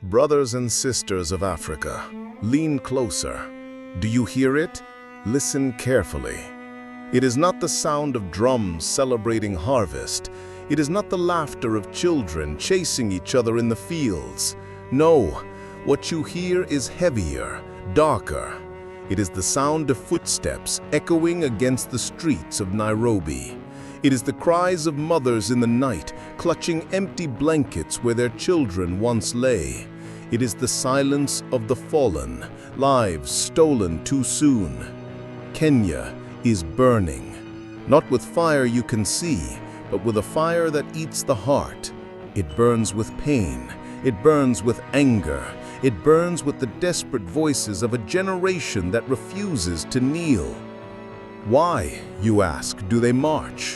Brothers and sisters of Africa, lean closer. Do you hear it? Listen carefully. It is not the sound of drums celebrating harvest. It is not the laughter of children chasing each other in the fields. No, what you hear is heavier, darker. It is the sound of footsteps echoing against the streets of Nairobi. It is the cries of mothers in the night, clutching empty blankets where their children once lay. It is the silence of the fallen, lives stolen too soon. Kenya is burning, not with fire you can see, but with a fire that eats the heart. It burns with pain, it burns with anger, it burns with the desperate voices of a generation that refuses to kneel. Why, you ask, do they march?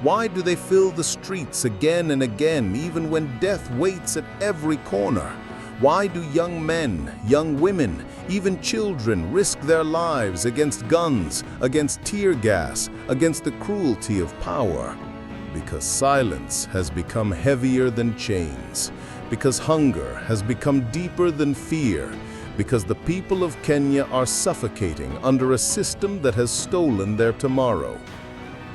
Why do they fill the streets again and again, even when death waits at every corner? Why do young men, young women, even children risk their lives against guns, against tear gas, against the cruelty of power? Because silence has become heavier than chains. Because hunger has become deeper than fear. Because the people of Kenya are suffocating under a system that has stolen their tomorrow.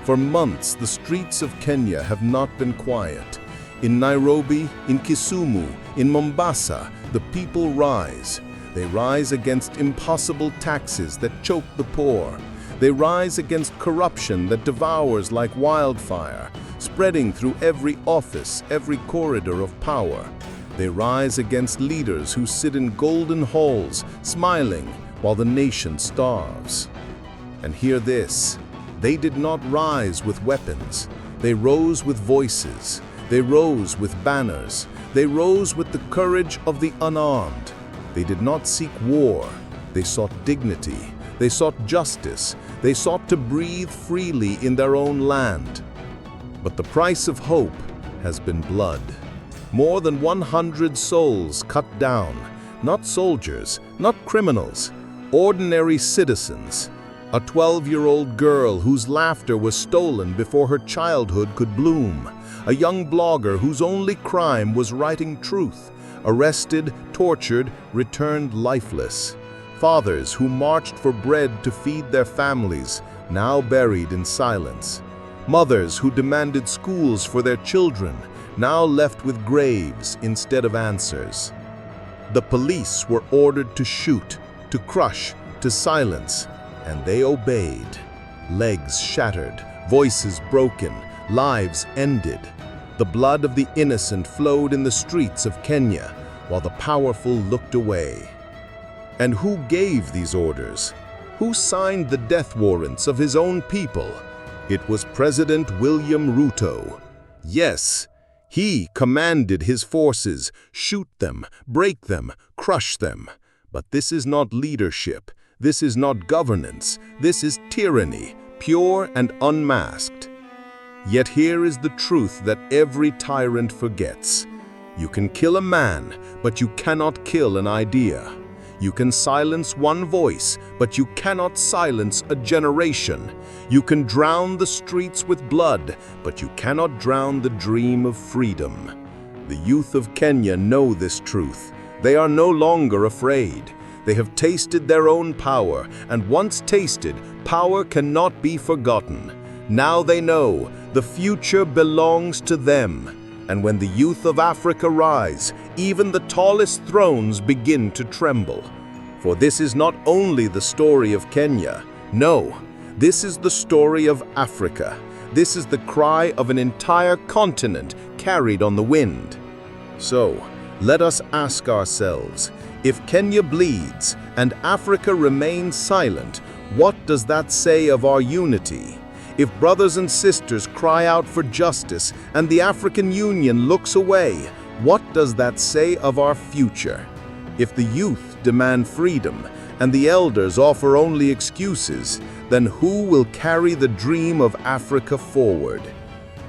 For months, the streets of Kenya have not been quiet. In Nairobi, in Kisumu, in Mombasa, the people rise. They rise against impossible taxes that choke the poor. They rise against corruption that devours like wildfire, spreading through every office, every corridor of power. They rise against leaders who sit in golden halls, smiling while the nation starves. And hear this, they did not rise with weapons. They rose with voices. They rose with banners. They rose with the courage of the unarmed. They did not seek war. They sought dignity. They sought justice. They sought to breathe freely in their own land. But the price of hope has been blood. More than 100 souls cut down. Not soldiers, not criminals, ordinary citizens. A 12-year-old girl whose laughter was stolen before her childhood could bloom. A young blogger whose only crime was writing truth, arrested, tortured, returned lifeless. Fathers who marched for bread to feed their families, now buried in silence. Mothers who demanded schools for their children, now left with graves instead of answers. The police were ordered to shoot, to crush, to silence, and they obeyed. Legs shattered, voices broken, lives ended. The blood of the innocent flowed in the streets of Kenya, while the powerful looked away. And who gave these orders? Who signed the death warrants of his own people? It was President William Ruto. Yes, he commanded his forces, shoot them, break them, crush them. But this is not leadership. This is not governance. This is tyranny, pure and unmasked. Yet here is the truth that every tyrant forgets. You can kill a man, but you cannot kill an idea. You can silence one voice, but you cannot silence a generation. You can drown the streets with blood, but you cannot drown the dream of freedom. The youth of Kenya know this truth. They are no longer afraid. They have tasted their own power, and once tasted, power cannot be forgotten. Now they know the future belongs to them. And when the youth of Africa rise, even the tallest thrones begin to tremble. For this is not only the story of Kenya. No, this is the story of Africa. This is the cry of an entire continent carried on the wind. So, let us ask ourselves, if Kenya bleeds and Africa remains silent, what does that say of our unity? If brothers and sisters cry out for justice and the African Union looks away, what does that say of our future? If the youth demand freedom and the elders offer only excuses, then who will carry the dream of Africa forward?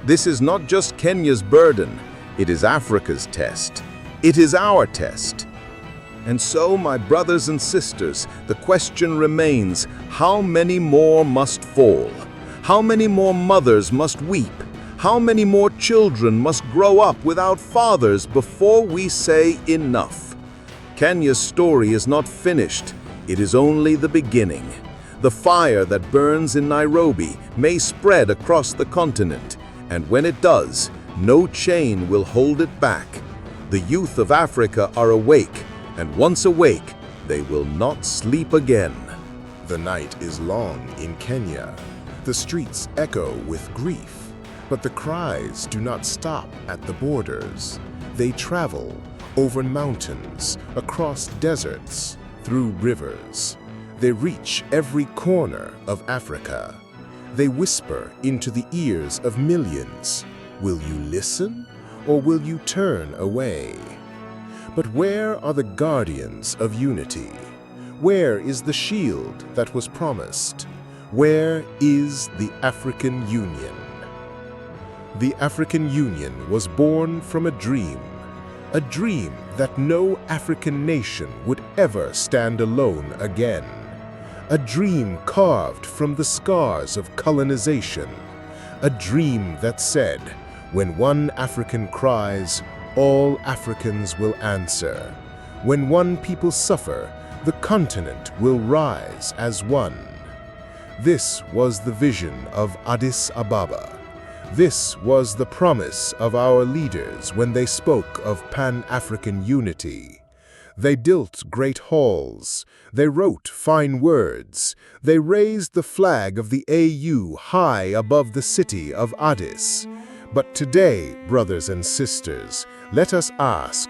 This is not just Kenya's burden, it is Africa's test. It is our test. And so, my brothers and sisters, the question remains, how many more must fall? How many more mothers must weep? How many more children must grow up without fathers before we say enough? Kenya's story is not finished. It is only the beginning. The fire that burns in Nairobi may spread across the continent, and when it does, no chain will hold it back. The youth of Africa are awake, and once awake, they will not sleep again. The night is long in Kenya. The streets echo with grief, but the cries do not stop at the borders. They travel over mountains, across deserts, through rivers. They reach every corner of Africa. They whisper into the ears of millions. Will you listen, or will you turn away? But where are the guardians of unity? Where is the shield that was promised? Where is the African Union? The African Union was born from a dream that no African nation would ever stand alone again. A dream carved from the scars of colonization. A dream that said, when one African cries, all Africans will answer. When one people suffer, the continent will rise as one. This was the vision of Addis Ababa. This was the promise of our leaders when they spoke of Pan-African unity. They built great halls. They wrote fine words. They raised the flag of the AU high above the city of Addis. But today, brothers and sisters, let us ask,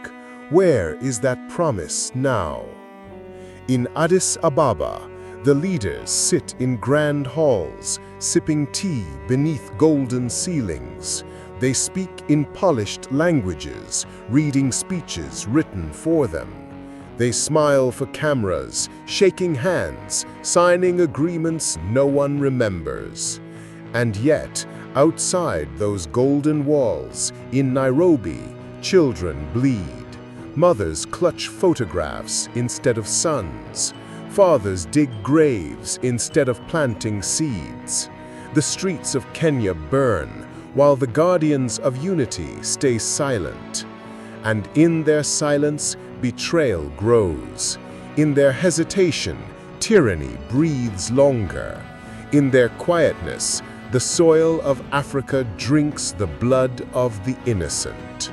where is that promise now? In Addis Ababa, the leaders sit in grand halls, sipping tea beneath golden ceilings. They speak in polished languages, reading speeches written for them. They smile for cameras, shaking hands, signing agreements no one remembers. And yet, outside those golden walls, in Nairobi, children bleed. Mothers clutch photographs instead of sons. Fathers dig graves instead of planting seeds. The streets of Kenya burn, while the guardians of unity stay silent. And in their silence, betrayal grows. In their hesitation, tyranny breathes longer. In their quietness, the soil of Africa drinks the blood of the innocent.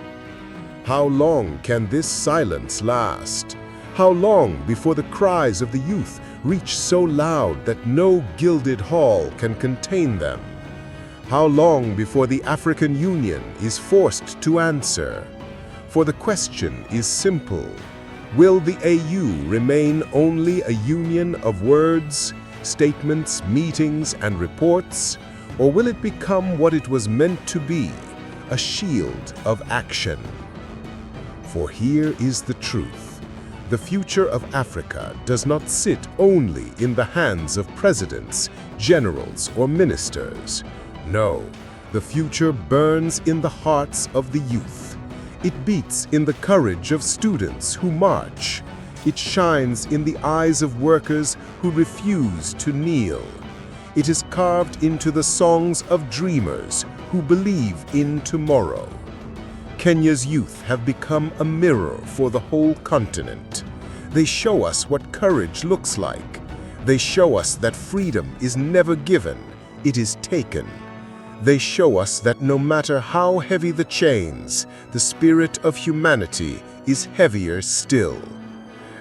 How long can this silence last? How long before the cries of the youth reach so loud that no gilded hall can contain them? How long before the African Union is forced to answer? For the question is simple. Will the AU remain only a union of words, statements, meetings, and reports? Or will it become what it was meant to be, a shield of action? For here is the truth. The future of Africa does not sit only in the hands of presidents, generals, or ministers. No, the future burns in the hearts of the youth. It beats in the courage of students who march. It shines in the eyes of workers who refuse to kneel. It is carved into the songs of dreamers who believe in tomorrow. Kenya's youth have become a mirror for the whole continent. They show us what courage looks like. They show us that freedom is never given, it is taken. They show us that no matter how heavy the chains, the spirit of humanity is heavier still.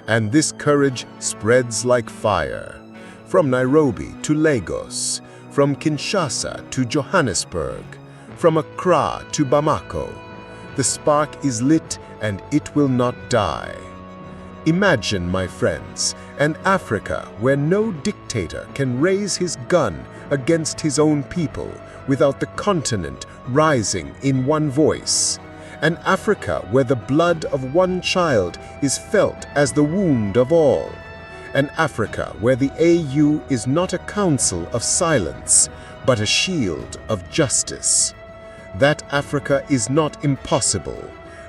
And this courage spreads like fire. From Nairobi to Lagos, from Kinshasa to Johannesburg, from Accra to Bamako, the spark is lit and it will not die. Imagine, my friends, an Africa where no dictator can raise his gun against his own people without the continent rising in one voice. An Africa where the blood of one child is felt as the wound of all. An Africa where the AU is not a council of silence, but a shield of justice. That Africa is not impossible.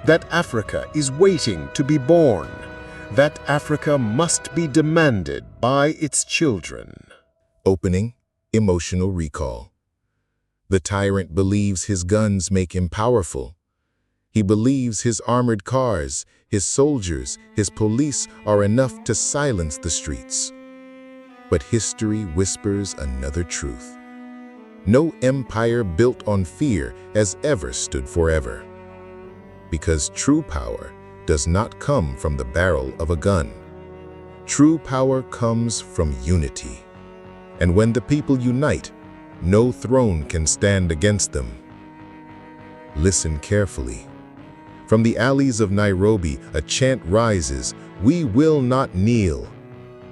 That Africa is waiting to be born. That Africa must be demanded by its children. Opening, emotional recall. The tyrant believes his guns make him powerful. He believes his armored cars, his soldiers, his police are enough to silence the streets. But history whispers another truth. No empire built on fear has ever stood forever. Because true power does not come from the barrel of a gun. True power comes from unity. And when the people unite, no throne can stand against them. Listen carefully. From the alleys of Nairobi, a chant rises, "We will not kneel."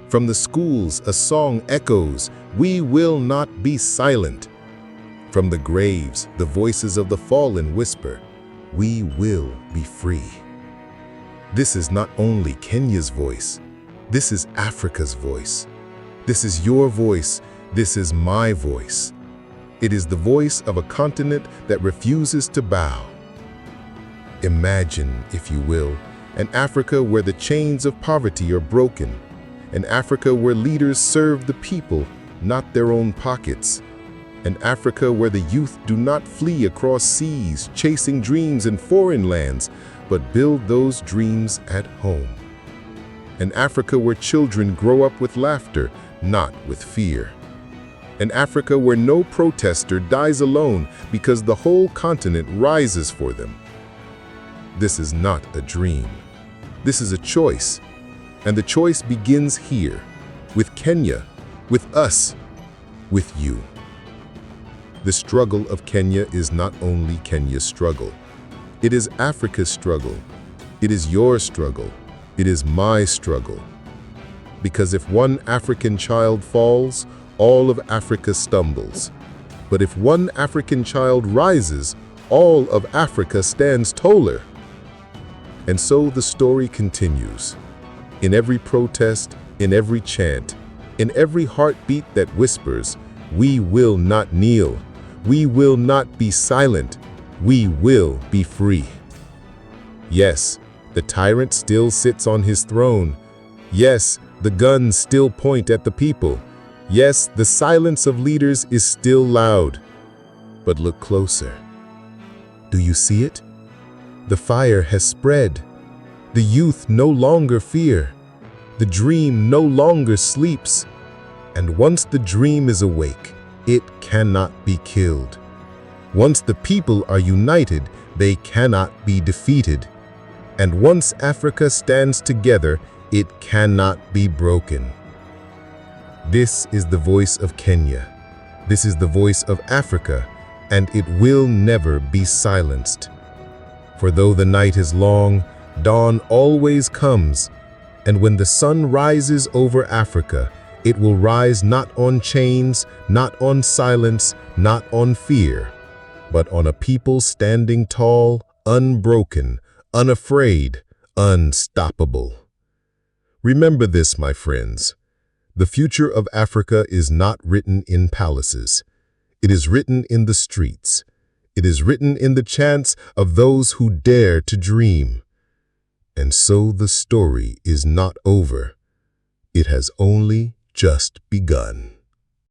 From the schools, a song echoes, "We will not be silent." From the graves, the voices of the fallen whisper, "We will be free." This is not only Kenya's voice, this is Africa's voice. This is your voice, this is my voice. It is the voice of a continent that refuses to bow. Imagine, if you will, an Africa where the chains of poverty are broken, an Africa where leaders serve the people, not their own pockets, an Africa where the youth do not flee across seas, chasing dreams in foreign lands, but build those dreams at home. An Africa where children grow up with laughter, not with fear. An Africa where no protester dies alone because the whole continent rises for them. This is not a dream. This is a choice. And the choice begins here, with Kenya, with us, with you. The struggle of Kenya is not only Kenya's struggle. It is Africa's struggle. It is your struggle. It is my struggle. Because if one African child falls, all of Africa stumbles. But if one African child rises, all of Africa stands taller. And so the story continues. In every protest, in every chant, in every heartbeat that whispers, "We will not kneel. We will not be silent. We will be free." Yes, the tyrant still sits on his throne. Yes, the guns still point at the people. Yes, the silence of leaders is still loud. But look closer. Do you see it? The fire has spread. The youth no longer fear. The dream no longer sleeps. And once the dream is awake, it cannot be killed. Once the people are united, they cannot be defeated. And once Africa stands together, it cannot be broken. This is the voice of Kenya. This is the voice of Africa, and it will never be silenced. For though the night is long, dawn always comes, and when the sun rises over Africa, it will rise not on chains, not on silence, not on fear, but on a people standing tall, unbroken, unafraid, unstoppable. Remember this, my friends. The future of Africa is not written in palaces. It is written in the streets. It is written in the chants of those who dare to dream. And so the story is not over. It has only just begun.